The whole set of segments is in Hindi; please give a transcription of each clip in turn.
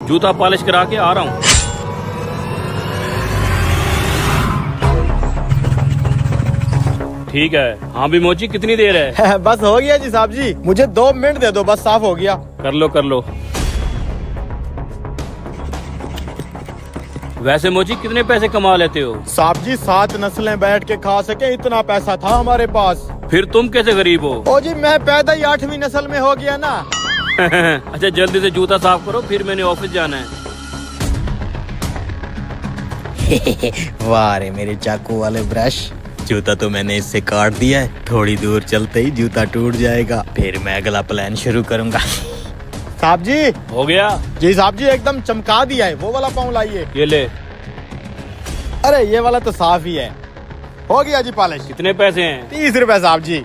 जूता पॉलिश करा के आ रहा हूँ। ठीक है। हाँ भी मोची, कितनी देर है? बस हो गया जी साहब जी, मुझे 2 मिनट दे दो, बस साफ हो गया। कर लो कर लो। वैसे मोची कितने पैसे कमा लेते हो? साहब जी 7 नस्लें बैठ के खा सके इतना पैसा था हमारे पास। फिर तुम कैसे गरीब हो? ओ जी मैं पैदा ही 8वीं नस्ल में हो गया ना। अच्छा जल्दी से जूता साफ करो, फिर मैंने ऑफिस जाना है। वाह रे मेरे चाकू वाले ब्रश, जूता तो मैंने इससे काट दिया है, थोड़ी दूर चलते ही जूता टूट जाएगा, फिर मैं अगला प्लान शुरू करूंगा। साहब जी हो गया? जी साहब जी एकदम चमका दिया है, वो वाला पाँव लाइए। ये ले। अरे ये वाला तो साफ ही है। हो गया जी पॉलिश। कितने पैसे हैं? 30 रुपए साहब जी।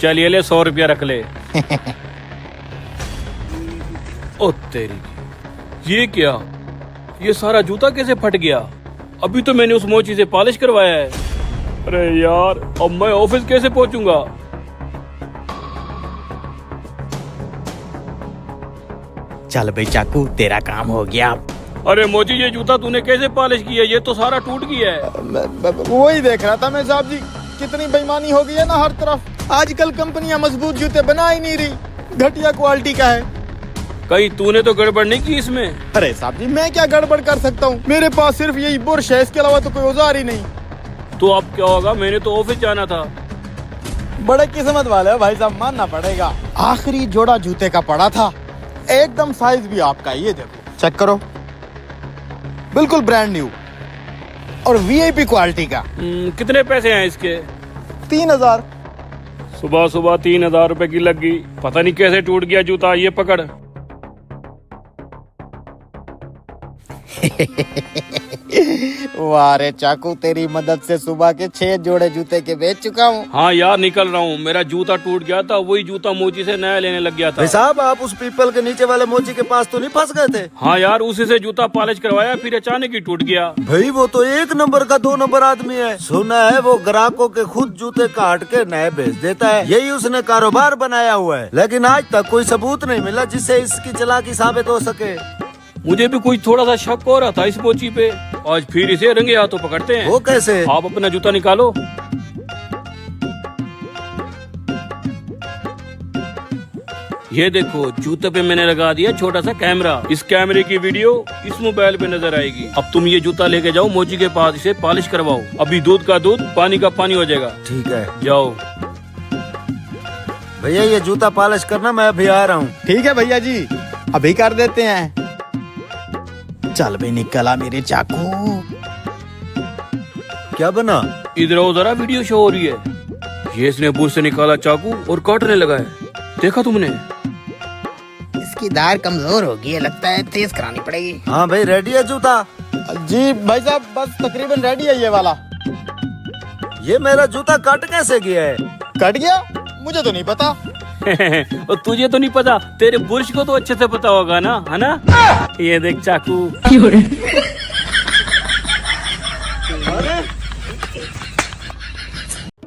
चलिए ले, 100 रुपया रख ले। ओ तेरी, ये क्या? ये सारा जूता कैसे फट गया? अभी तो मैंने उस मोची से पॉलिश करवाया है। अरे यार, अब मैं ऑफिस कैसे पहुंचूंगा? चल भाई चाकू, तेरा काम हो गया। अरे मोची, ये जूता तूने कैसे पॉलिश किया? ये तो सारा टूट गया है। वही देख रहा था मैं साहब जी, कितनी बेईमानी हो गई है ना हर तरफ। आजकल कंपनियां मजबूत जूते बना ही नहीं रही, घटिया क्वालिटी का है। कहीं तूने तो गड़बड़ नहीं की इसमें? अरे साहब जी मैं क्या गड़बड़ कर सकता हूँ, मेरे पास सिर्फ यही बुरश है, इसके अलावा तो कोई औजार ही नहीं। तो अब क्या होगा? मैंने तो ऑफिस जाना था। बड़े किस्मत वाले हो भाई साहब, मानना पड़ेगा। आखिरी जोड़ा जूते का पड़ा था, एकदम साइज भी आपका, ये देखो चेक करो, बिल्कुल ब्रांड न्यू और वीआईपी क्वालिटी का। कितने पैसे हैं इसके? 3000। सुबह सुबह 3000 रुपए की लग गई। पता नहीं कैसे टूट गया जूता। ये पकड़। वाह रे चाकू, तेरी मदद से सुबह के 6 जोड़े जूते के बेच चुका हूँ। हाँ यार, निकल रहा हूँ। मेरा जूता टूट गया था, वही जूता मोची से नया लेने लग गया था। भाई साहब, आप उस पीपल के नीचे वाले मोची के पास तो नहीं फंस गए थे? हाँ यार, उसी से जूता पॉलिश करवाया, फिर अचानक ही टूट गया। भाई वो तो 1 नंबर का 2 नंबर आदमी है। सुना है वो ग्राहकों के खुद जूते काट के नए बेच देता है, यही उसने कारोबार बनाया हुआ है। लेकिन आज तक कोई सबूत नहीं मिला जिससे इसकी चालाकी साबित हो सके। मुझे भी कोई थोड़ा सा शक हो रहा था इस मोची पे। आज फिर इसे रंगे हाथों पकड़ते हैं। वो कैसे? आप अपना जूता निकालो। ये देखो, जूते पे मैंने लगा दिया छोटा सा कैमरा। इस कैमरे की वीडियो इस मोबाइल पे नजर आएगी। अब तुम ये जूता लेके जाओ मोची के पास, इसे पॉलिश करवाओ। अभी दूध का दूध, पानी का पानी हो जाएगा। ठीक है, जाओ। भैया ये जूता पॉलिश करना, मैं अभी आ रहा हूँ। ठीक है भैया जी, अभी कर देते हैं। चल भाई निकला मेरे चाकू। क्या बना? इधर आओ जरा, वीडियो शो हो रही है। ये इसने बुर से निकाला चाकू और काटने लगा है। देखा तुमने? इसकी धार कमजोर होगी है, लगता है तेज करानी पड़ेगी। हाँ भाई, रेडी है जूता? जी भाई साहब, बस तकरीबन रेडी है ये वाला। ये मेरा जूता कट कैसे गया है? कट गया? मुझे तो नहीं पता। और तुझे तो नहीं पता, तेरे बुर्श को तो अच्छे से पता होगा ना, है ना? ये देख चाकू।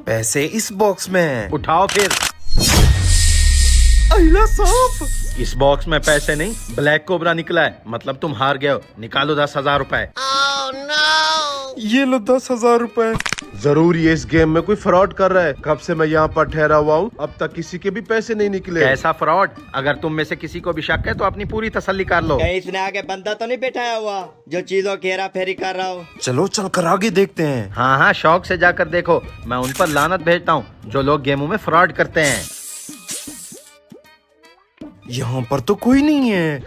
पैसे इस बॉक्स में हैं। उठाओ फिर। अहिला सांप। इस बॉक्स में पैसे नहीं, ब्लैक कोबरा निकला है। मतलब तुम हार गए हो। निकालो 10,000 रुपए। ये लो 10,000 रुपए। जरूर ये इस गेम में कोई फ्रॉड कर रहा है। कब से मैं यहाँ पर ठहरा हुआ हूँ, अब तक किसी के भी पैसे नहीं निकले। कैसा फ्रॉड? अगर तुम में से किसी को भी शक है तो अपनी पूरी तसल्ली कर लो। कहीं इसने आगे बंदा तो नहीं बैठाया हुआ जो चीजों की हेरा फेरी कर रहा हो? चलो चल कर आगे देखते हैं। हाँ हाँ, शौक से जाकर देखो। मैं उन पर लानत भेजता हूँ जो लोग गेमों में फ्रॉड करते हैं। यहाँ पर तो कोई नहीं है।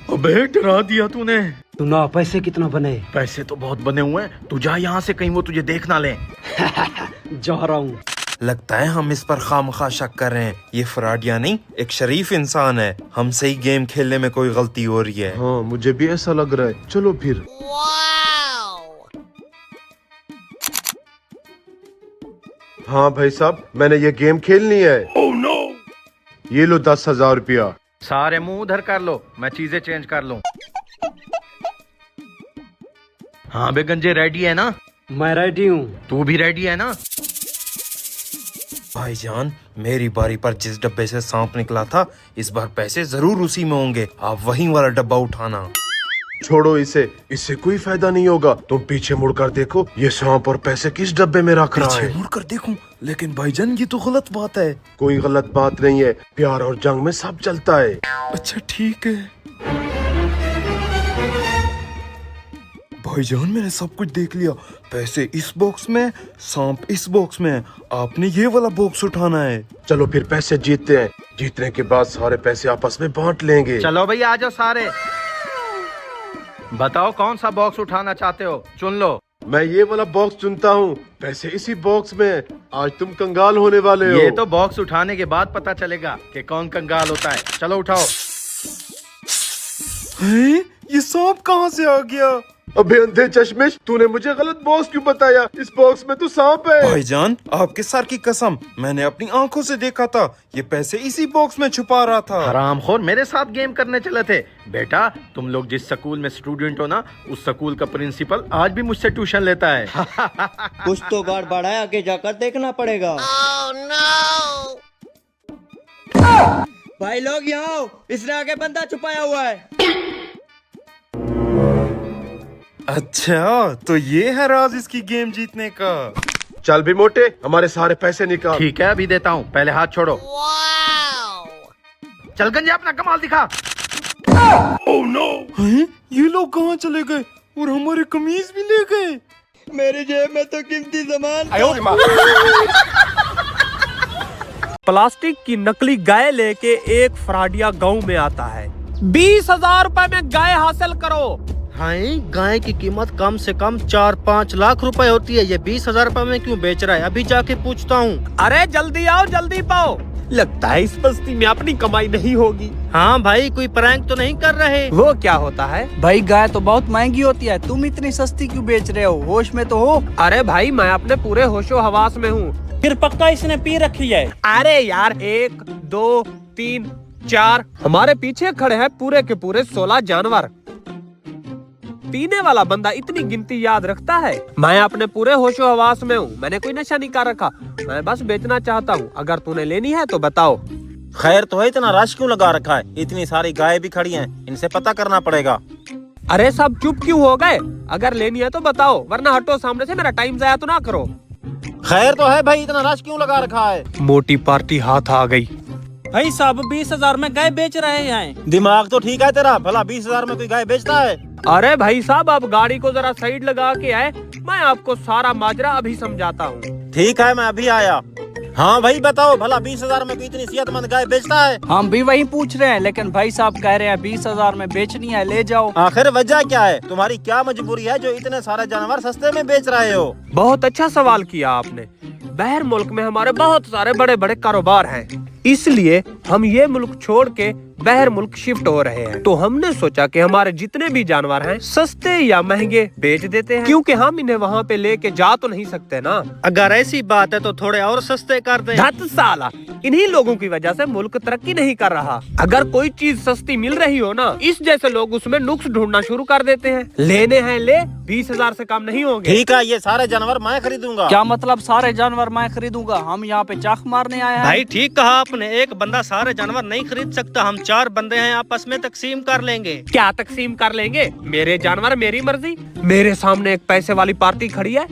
अबे डरा दिया तूने। सुना, पैसे कितना बने? पैसे तो बहुत बने हुए हैं। तू जा यहाँ से, कहीं वो तुझे देख ना ले। जा रहा हूँ। लगता है हम इस पर खामखा शक कर रहे हैं। ये फ्रॉड या नहीं, एक शरीफ इंसान है। हमसे ही गेम खेलने में कोई गलती हो रही है। हाँ मुझे भी ऐसा लग रहा है। चलो फिर। हाँ भाई साहब, मैंने ये गेम खेलनी है। Oh, no! ये लो 10,000 रुपया। सारे मुंह उधर कर लो, मैं चीजें चेंज कर लूं। हाँ बे गंजे, रेडी है ना? मैं रेडी हूँ। तू भी रेडी है ना? भाईजान, मेरी बारी पर जिस डब्बे से सांप निकला था, इस बार पैसे जरूर उसी में होंगे। आप वही वाला डब्बा उठाना। छोड़ो इसे, इससे कोई फायदा नहीं होगा। तुम पीछे मुड़कर देखो, ये सांप और पैसे किस डब्बे में रख रहा है। मुड़कर देखूं, लेकिन भाईजान ये तो गलत बात है। कोई गलत बात नहीं है, प्यार और जंग में सब चलता है। अच्छा ठीक है भाईजान, मैंने सब कुछ देख लिया। पैसे इस बॉक्स में, सांप इस बॉक्स में है। आपने ये वाला बॉक्स उठाना है। चलो फिर पैसे जीतते हैं। जीतने के बाद सारे पैसे आपस में बांट लेंगे। चलो भाई आ जाओ सारे। बताओ कौन सा बॉक्स उठाना चाहते हो, चुन लो। मैं ये वाला बॉक्स चुनता हूँ, पैसे इसी बॉक्स में हैं। आज तुम कंगाल होने वाले हो। ये तो बॉक्स उठाने के बाद पता चलेगा कि कौन कंगाल होता है। चलो उठाओ। ये सांप कहाँ से आ गया? अबे अंधे चश्मिश, तूने मुझे गलत बॉक्स क्यों बताया? इस बॉक्स में तो सांप है। भाईजान, आपके सर की कसम, मैंने अपनी आंखों से देखा था। ये पैसे इसी बॉक्स में छुपा रहा था। हरामखोर मेरे साथ गेम करने चले थे। बेटा, तुम लोग जिस स्कूल में स्टूडेंट हो ना, उस स्कूल का प्रिंसिपल आज भी मुझसे ट्यूशन लेता है। कुछ तो गड़बड़ है, आगे जाकर देखना पड़ेगा। भाई लोग यहाँ आओ, इसने आगे बंदा छुपाया हुआ है। अच्छा, तो ये है राज इसकी गेम जीतने का। चल भी मोटे, हमारे सारे पैसे निकाल। ठीक है, अभी देता हूँ, पहले हाथ छोड़ो। चल गंजा, अपना कमाल दिखा। Oh no! ये लोग कहाँ चले गए और हमारे कमीज भी ले गए? मेरी जेब में तो कीमती सामान। प्लास्टिक की नकली गाय लेके एक फ्राडिया गांव में आता है। 20,000 रुपए में गाय हासिल करो। हाँ, गाय की कीमत कम से कम 4-5 लाख रुपए होती है। ये 20,000 रुपए में क्यों बेच रहा है? अभी जाके पूछता हूँ। अरे जल्दी आओ, जल्दी पाओ। लगता है इस बस्ती में अपनी कमाई नहीं होगी। हाँ भाई, कोई प्रैंक तो नहीं कर रहे? वो क्या होता है? भाई गाय तो बहुत महंगी होती है, तुम इतनी सस्ती क्यों बेच रहे हो? होश में तो हो? अरे भाई, मैं अपने पूरे होशो हवास में हूँ। फिर पक्का इसने पी रखी है। अरे यार, 1 2 3 4 हमारे पीछे खड़े हैं पूरे के पूरे 16 जानवर। पीने वाला बंदा इतनी गिनती याद रखता है? मैं अपने पूरे होशो हवास में हूँ। मैंने कोई नशा नहीं कर रखा, मैं बस बेचना चाहता हूँ। अगर तूने लेनी है तो बताओ। खैर तो है, इतना रश क्यों लगा रखा है? इतनी सारी गाय भी खड़ी हैं, इनसे पता करना पड़ेगा। अरे सब चुप क्यों हो गए? अगर लेनी है तो बताओ, वरना हटो सामने से, मेरा टाइम जाया तो ना करो। खैर तो है भाई, इतना रश क्यों लगा रखा है? मोटी पार्टी हाथ आ गई। भाई साहब 20,000 में गाय बेच रहे हैं। दिमाग तो ठीक है तेरा, भला 20,000 में कोई गाय बेचता है? अरे भाई साहब, आप गाड़ी को जरा साइड लगा के आए, मैं आपको सारा माजरा अभी समझाता हूँ। ठीक है, मैं अभी आया। हाँ भाई बताओ, भला 20,000 में कोई इतनी सेहतमंद गाय बेचता है? हम भी वही पूछ रहे हैं, लेकिन भाई साहब कह रहे हैं 20,000 में बेचनी है, ले जाओ। आखिर वजह क्या है? तुम्हारी क्या मजबूरी है जो इतने सारे जानवर सस्ते में बेच रहे हो? बहुत अच्छा सवाल किया आपने। बाहर मुल्क में हमारे बहुत सारे बड़े बड़े कारोबार हैं, इसलिए हम ये मुल्क छोड़ के बाहर मुल्क शिफ्ट हो रहे हैं। तो हमने सोचा कि हमारे जितने भी जानवर हैं सस्ते या महंगे बेच देते हैं, क्योंकि हम इन्हें वहाँ पे लेके जा तो नहीं सकते ना। अगर ऐसी बात है तो थोड़े और सस्ते कर दें। धत साला, इन्हीं लोगों की वजह से मुल्क तरक्की नहीं कर रहा। अगर कोई चीज सस्ती मिल रही हो ना, इस जैसे लोग उसमें नुक्स ढूंढना शुरू कर देते हैं। लेने हैं ले, 20,000 से कम नहीं होंगे। ठीक है, ये सारे जानवर मैं खरीदूंगा। क्या मतलब सारे जानवर मैं खरीदूंगा? हम यहाँ पे चाक मारने आए हैं। भाई ठीक कहा आपने, एक बंदा सारे जानवर नहीं खरीद सकता। हम 4 बंदे हैं, आपस में तकसीम कर लेंगे। क्या तकसीम कर लेंगे? मेरे जानवर मेरी मर्जी। मेरे सामने एक पैसे वाली पार्टी खड़ी है,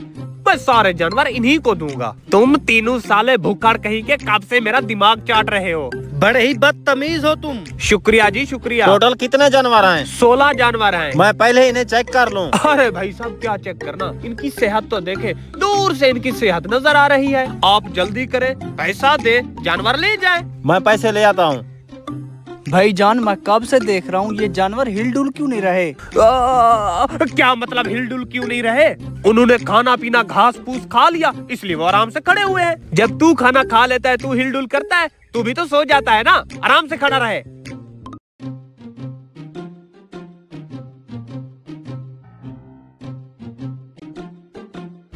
मैं सारे जानवर इन्हीं को दूंगा। तुम तीनों साले भुक्कड़ कहीं के कब से मेरा दिमाग चाट रहे हो। बड़े ही बदतमीज हो तुम। शुक्रिया जी शुक्रिया। टोटल कितने जानवर हैं? 16 जानवर हैं। मैं पहले इन्हें चेक कर लूं। अरे भाई साहब, क्या चेक करना, इनकी सेहत तो देखे, दूर से इनकी सेहत नजर आ रही है। आप जल्दी करें, पैसा दे, जानवर ले जाए। मैं पैसे ले आता हूँ। भाई जान, मैं कब से देख रहा हूँ ये जानवर हिलडुल क्यों नहीं रहे? क्या मतलब हिलडुल क्यों नहीं रहे? उन्होंने खाना पीना घास फूस खा लिया, इसलिए वो आराम से खड़े हुए हैं। जब तू खाना खा लेता है, तू हिलडुल करता है, तू भी तो सो जाता है ना, आराम से खड़ा रहे।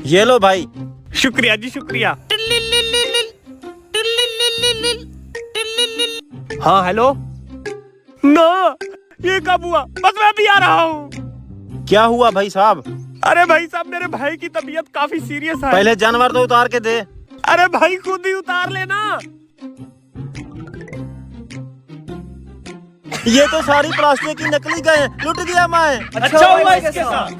ये लो भाई। शुक्रिया जी शुक्रिया। हाँ हेलो। ना, ये कब हुआ? बस मैं भी आ रहा हूँ। क्या हुआ भाई साहब? अरे भाई साहब, मेरे भाई की तबीयत काफी सीरियस है। पहले जानवर तो उतार के दे। अरे भाई खुद ही उतार लेना। ये तो सारी प्लास्टिक की नकली गए, लुट गया मैं। अच्छा हुआ इसके साथ।